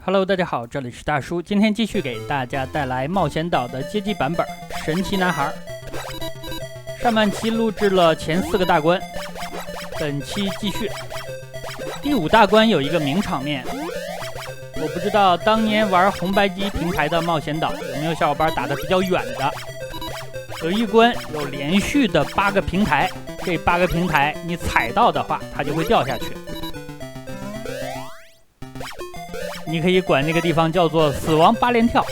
Hello， 大家好，这里是大叔，今天继续给大家带来冒险岛的街机版本《神奇男孩》。上半期录制了前4个大关，本期继续。第5大关有一个名场面，我不知道当年玩红白机平台的冒险岛有没有小伙伴打得比较远的。有一关有连续的8个平台，这8个平台你踩到的话，它就会掉下去。你可以管那个地方叫做死亡8连跳，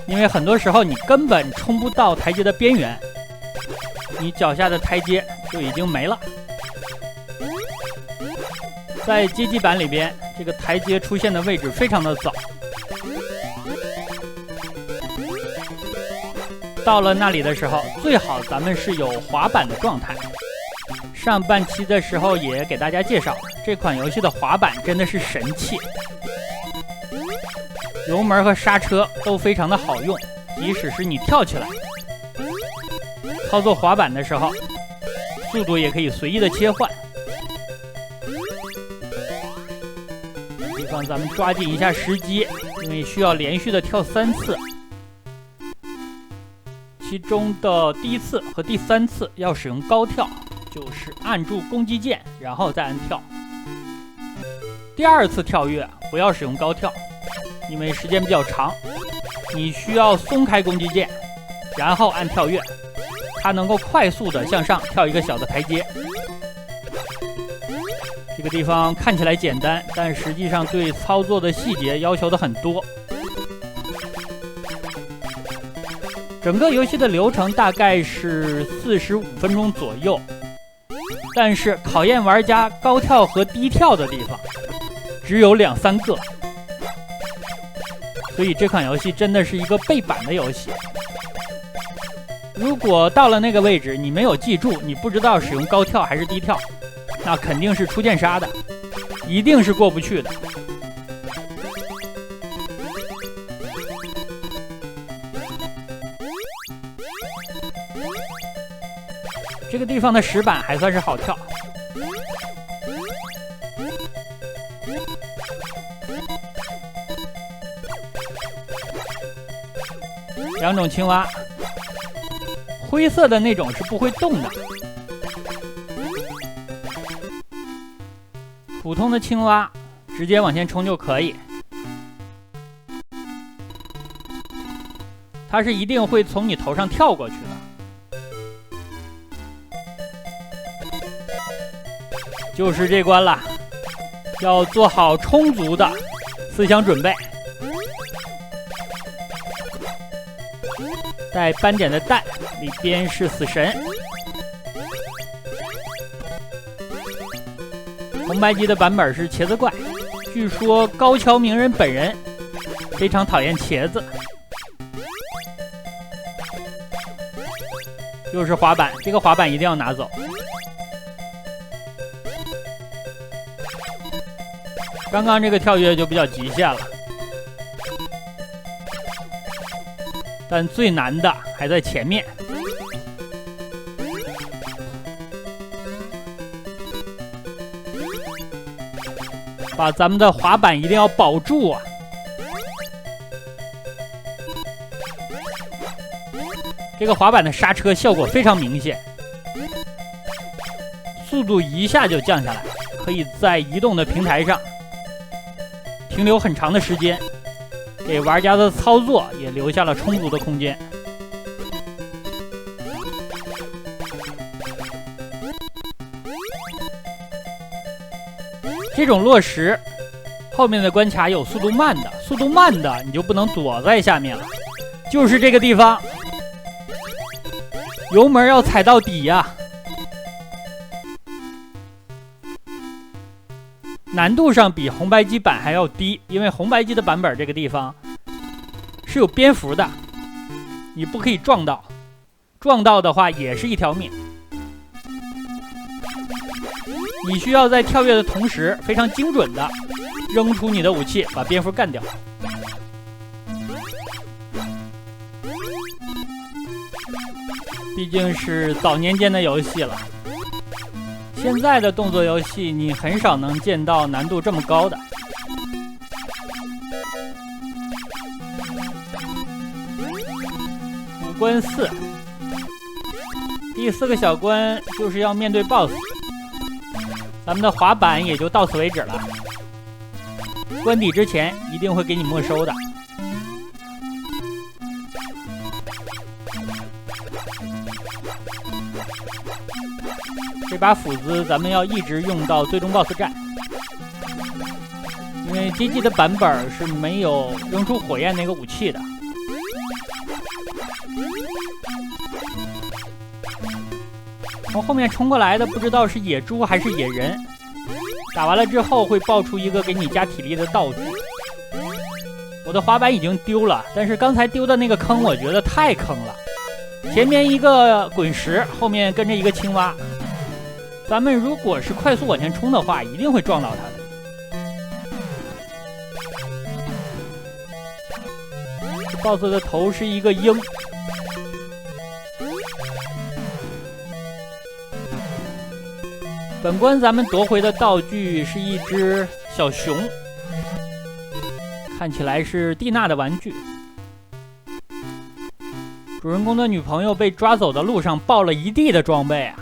因为很多时候你根本冲不到台阶的边缘，你脚下的台阶就已经没了。在街机版里边，这个台阶出现的位置非常的早，到了那里的时候，最好咱们是有滑板的状态。上半期的时候也给大家介绍，这款游戏的滑板真的是神器，油门和刹车都非常的好用，即使是你跳起来操作滑板的时候，速度也可以随意的切换。这地方咱们抓紧一下时机，因为需要连续的跳3次，其中的第1次和第3次要使用高跳，就是按住攻击键然后再按跳。第2次跳跃不要使用高跳，因为时间比较长，你需要松开攻击键然后按跳跃，它能够快速的向上跳一个小的台阶。这个地方看起来简单，但实际上对操作的细节要求的很多。整个游戏的流程大概是45分钟左右，但是考验玩家高跳和低跳的地方只有2-3个，所以这款游戏真的是一个背板的游戏。如果到了那个位置你没有记住，你不知道使用高跳还是低跳，那肯定是出剑杀的，一定是过不去的。这个地方的石板还算是好跳，2种青蛙，灰色的那种是不会动的，普通的青蛙直接往前冲就可以，它是一定会从你头上跳过去的。就是这关了，要做好充足的思想准备。带斑点的蛋里边是死神。红白机的版本是茄子怪，据说高桥名人本人非常讨厌茄子。又是滑板，这个滑板一定要拿走。刚刚这个跳跃就比较极限了，但最难的还在前面。把咱们的滑板一定要保住啊！这个滑板的刹车效果非常明显，速度一下就降下来，可以在移动的平台上停留很长的时间，给玩家的操作也留下了充足的空间。这种落石后面的关卡有速度慢的，速度慢的你就不能躲在下面了，就是这个地方，油门要踩到底呀。难度上比红白机版还要低，因为红白机的版本这个地方是有蝙蝠的，你不可以撞到，撞到的话也是一条命。你需要在跳跃的同时非常精准的扔出你的武器，把蝙蝠干掉。毕竟是早年间的游戏了，现在的动作游戏你很少能见到难度这么高的。关4，第4个小关就是要面对 BOSS， 咱们的滑板也就到此为止了。关底之前一定会给你没收的。这把斧子咱们要一直用到最终 BOSS 战，因为街机的版本是没有扔出火焰那个武器的。从后面冲过来的不知道是野猪还是野人，打完了之后会爆出一个给你加体力的道具。我的滑板已经丢了，但是刚才丢的那个坑我觉得太坑了，前面一个滚石，后面跟着一个青蛙，咱们如果是快速往前冲的话一定会撞到它的。BOSS 的头是一个鹰，本关咱们夺回的道具是一只小熊，看起来是蒂娜的玩具。主人公的女朋友被抓走的路上爆了一地的装备啊！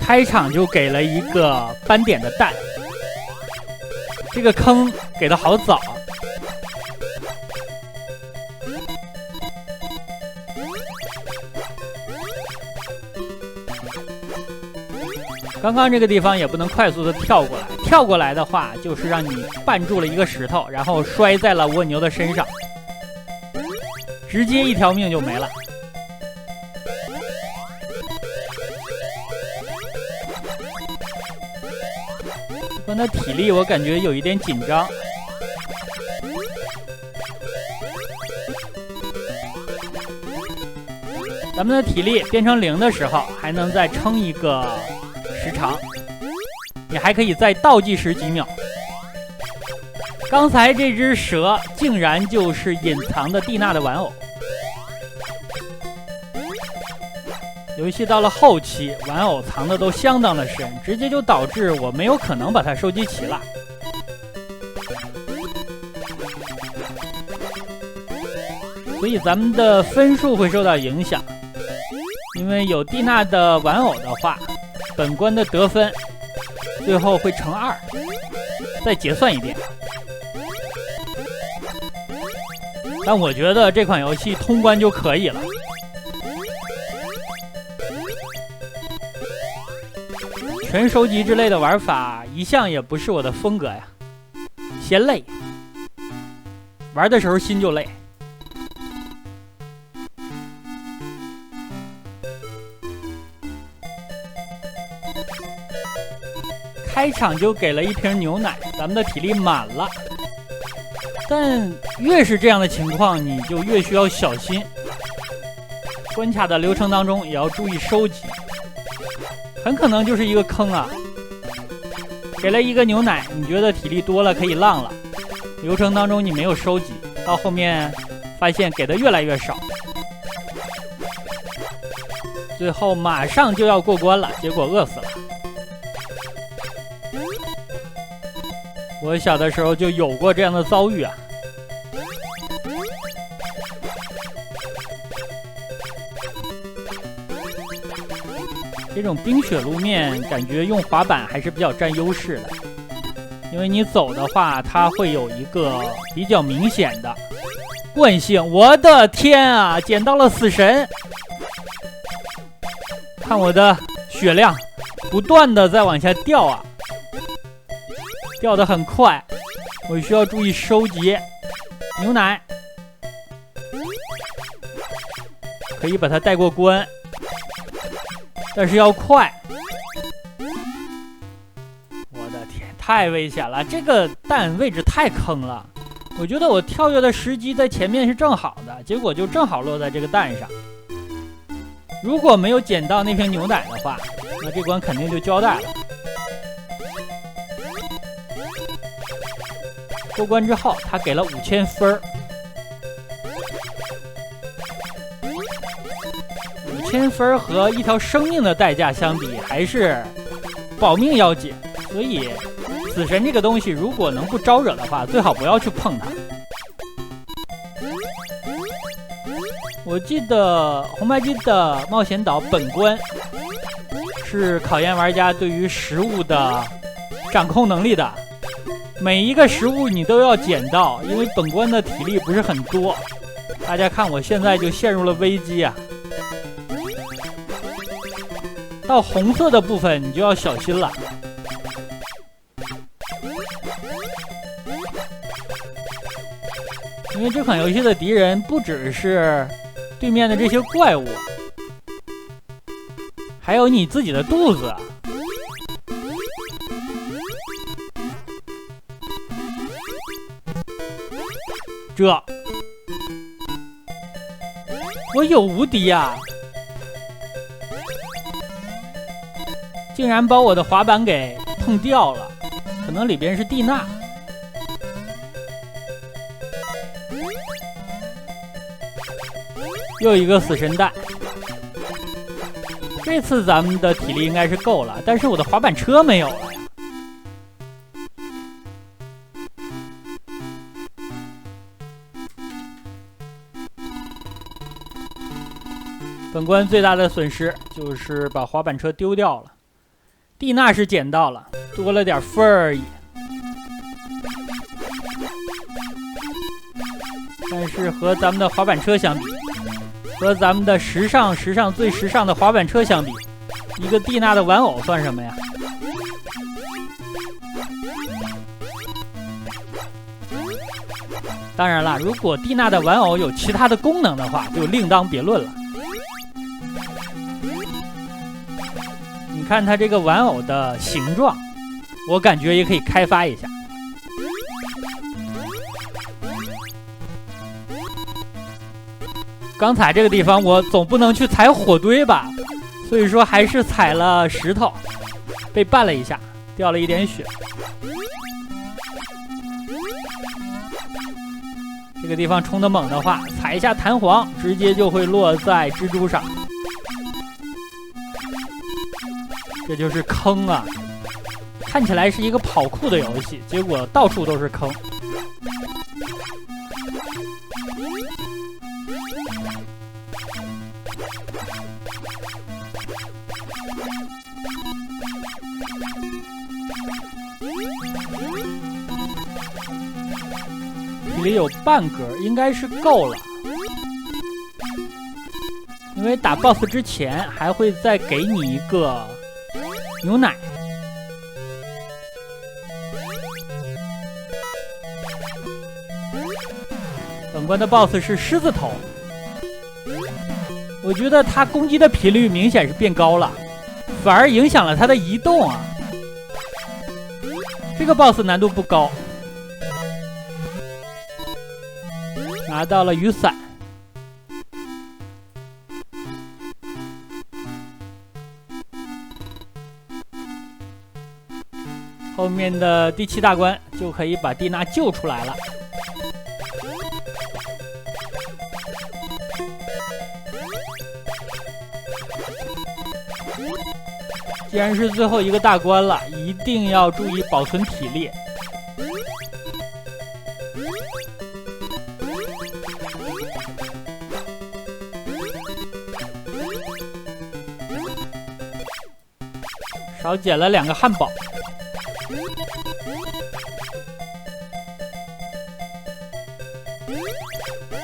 开场就给了一个斑点的蛋，这个坑给的好早。刚刚这个地方也不能快速的跳过来，跳过来的话就是让你绊住了一个石头，然后摔在了蜗牛的身上，直接一条命就没了。关的体力我感觉有一点紧张，咱们的体力变成0的时候还能再撑一个时长，你还可以再倒计时几秒。刚才这只蛇竟然就是隐藏的蒂娜的玩偶。游戏到了后期，玩偶藏的都相当的深，直接就导致我没有可能把它收集齐了。所以咱们的分数会受到影响，因为有蒂娜的玩偶的话，本关的得分最后会乘2，再结算一遍。但我觉得这款游戏通关就可以了。全收集之类的玩法一向也不是我的风格呀，嫌累，玩的时候心就累。开场就给了一瓶牛奶，咱们的体力满了，但越是这样的情况你就越需要小心，关卡的流程当中也要注意收集，很可能就是一个坑啊。给了一个牛奶，你觉得体力多了可以浪了，流程当中你没有收集，到后面发现给的越来越少，最后马上就要过关了，结果饿死了。我小的时候就有过这样的遭遇啊。这种冰雪路面感觉用滑板还是比较占优势的，因为你走的话它会有一个比较明显的惯性。我的天啊，捡到了死神，看我的血量不断的在往下掉啊，掉得很快，我需要注意收集牛奶，可以把它带过关，但是要快。我的天，太危险了，这个蛋位置太坑了，我觉得我跳跃的时机在前面是正好的，结果就正好落在这个蛋上。如果没有捡到那瓶牛奶的话，那这关肯定就交代了。过关之后他给了5000分，5000分和一条生命的代价相比还是保命要紧，所以死神这个东西如果能不招惹的话，最好不要去碰它。我记得红白机的冒险岛本关是考验玩家对于食物的掌控能力的，每一个食物你都要捡到，因为本关的体力不是很多。大家看我现在就陷入了危机啊！到红色的部分你就要小心了。因为这款游戏的敌人不只是对面的这些怪物，还有你自己的肚子。这我有无敌呀！竟然把我的滑板给碰掉了，可能里边是蒂娜。又一个死神蛋，这次咱们的体力应该是够了，但是我的滑板车没有了呀。本关最大的损失就是把滑板车丢掉了，蒂娜是捡到了，多了点分而已。但是和咱们的滑板车相比，和咱们的最时尚的滑板车相比，一个蒂娜的玩偶算什么呀？当然了，如果蒂娜的玩偶有其他的功能的话，就另当别论了。你看它这个玩偶的形状，我感觉也可以开发一下。刚才这个地方我总不能去踩火堆吧，所以说还是踩了石头，被绊了一下，掉了一点血。这个地方冲得猛的话，踩一下弹簧，直接就会落在蜘蛛上。这就是坑啊！看起来是一个跑酷的游戏，结果到处都是坑。体力有半格，应该是够了。因为打 BOSS 之前还会再给你一个牛奶。本关的 BOSS 是狮子头，我觉得他攻击的频率明显是变高了，反而影响了他的移动啊。这个 BOSS 难度不高，拿到了雨伞。后面的第7大关就可以把蒂娜救出来了。既然是最后一个大关了，一定要注意保存体力。少捡了2个汉堡。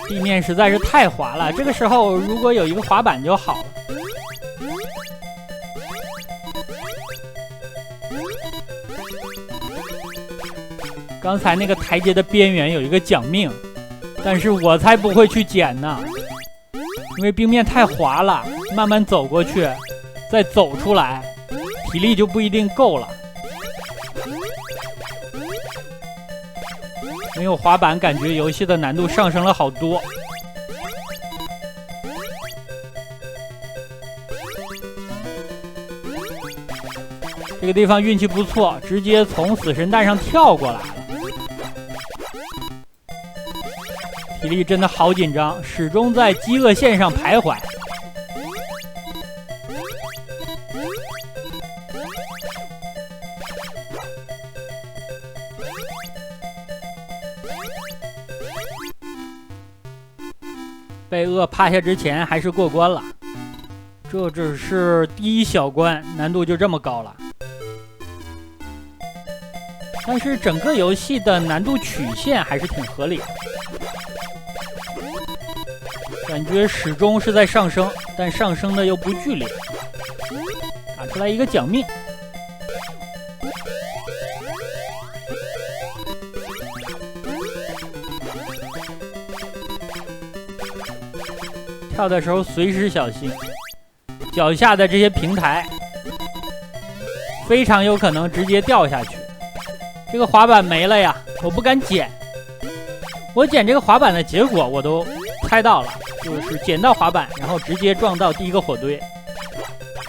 地面实在是太滑了，这个时候如果有一个滑板就好了。刚才那个台阶的边缘有一个奖命，但是我才不会去捡呢，因为冰面太滑了，慢慢走过去，再走出来，体力就不一定够了。没有滑板，感觉游戏的难度上升了好多。这个地方运气不错，直接从死神蛋上跳过来了。体力真的好紧张，始终在饥饿线上徘徊。被鳄趴下之前还是过关了。这只是第一小关，难度就这么高了。但是整个游戏的难度曲线还是挺合理的，感觉始终是在上升，但上升的又不剧烈。打出来一个奖命。跳的时候随时小心，脚下的这些平台非常有可能直接掉下去。这个滑板没了呀，我不敢捡。我捡这个滑板的结果我都猜到了，就是捡到滑板，然后直接撞到第一个火堆，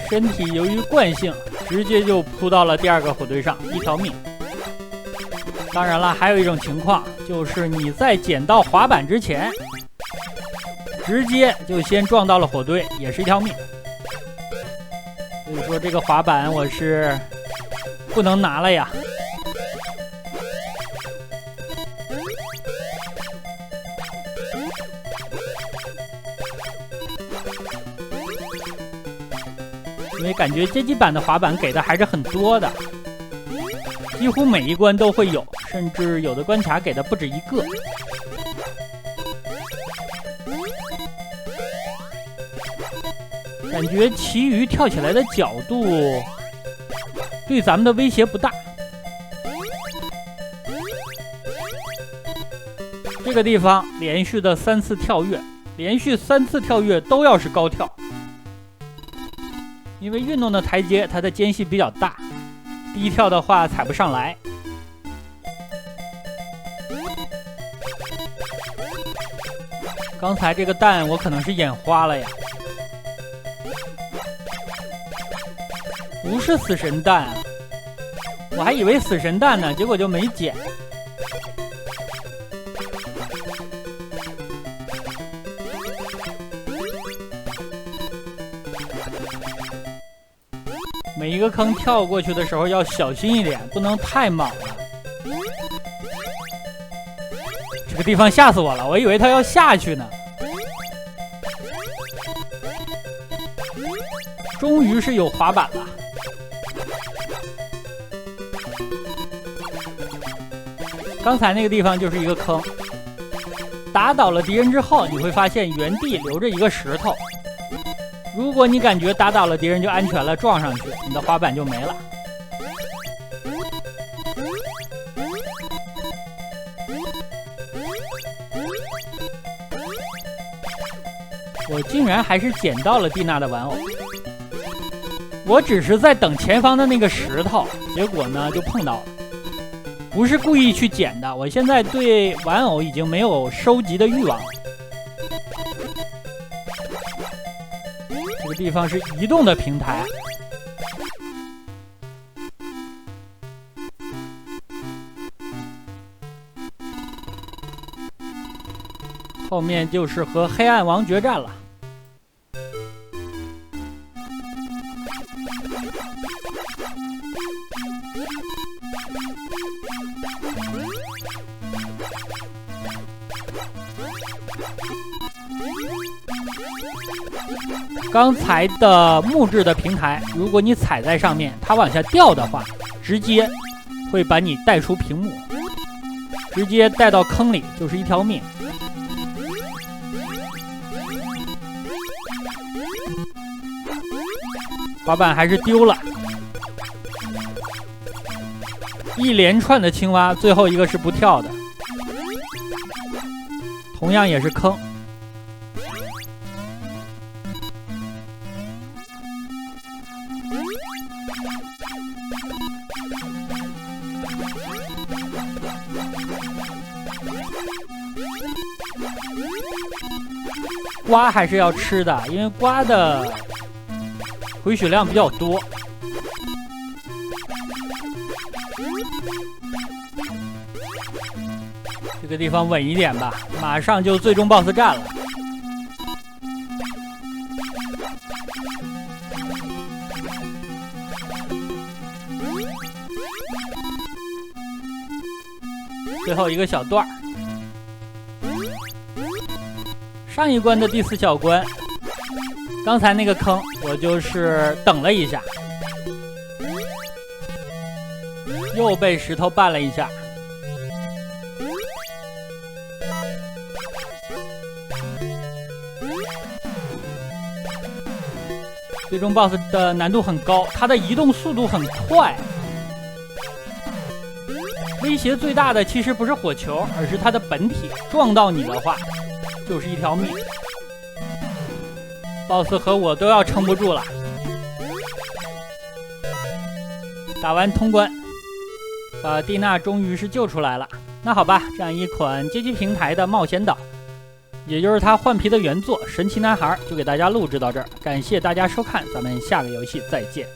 身体由于惯性直接就扑到了第二个火堆上，一条命。当然了，还有一种情况，就是你在捡到滑板之前直接就先撞到了火堆，也是一条命。所以说这个滑板我是不能拿了呀。因为感觉街机版的滑板给的还是很多的，几乎每一关都会有，甚至有的关卡给的不止一个。感觉其余跳起来的角度对咱们的威胁不大。这个地方连续的3次跳跃，连续3次跳跃都要是高跳。因为运动的台阶它的间隙比较大，低跳的话踩不上来。刚才这个蛋我可能是眼花了呀，不是死神蛋啊，我还以为死神蛋呢，结果就没捡。每一个坑跳过去的时候要小心一点，不能太莽了。这个地方吓死我了，我以为他要下去呢。终于是有滑板了。刚才那个地方就是一个坑，打倒了敌人之后，你会发现原地留着一个石头。如果你感觉打倒了敌人就安全了，撞上去，你的滑板就没了。我竟然还是捡到了蒂娜的玩偶，我只是在等前方的那个石头，结果呢就碰到了，不是故意去捡的。我现在对玩偶已经没有收集的欲望了。这个地方是移动的平台，后面就是和黑暗王决战了。刚才的木质的平台，如果你踩在上面，它往下掉的话，直接会把你带出屏幕，直接带到坑里，就是一条命。滑板还是丢了，一连串的青蛙，最后一个是不跳的，同样也是坑。瓜还是要吃的，因为瓜的回血量比较多。这个地方稳一点吧，马上就最终 BOSS 战了。最后一个小段儿，上一关的第4小关，刚才那个坑我就是等了一下，又被石头绊了一下。最终 BOSS 的难度很高，它的移动速度很快。威胁最大的其实不是火球，而是它的本体，撞到你的话就是一条命。BOSS 和我都要撑不住了。打完通关，把蒂娜终于是救出来了。那好吧，这样一款街机平台的冒险岛，也就是他换皮的原作《神奇男孩》，就给大家录制到这儿。感谢大家收看，咱们下个游戏再见。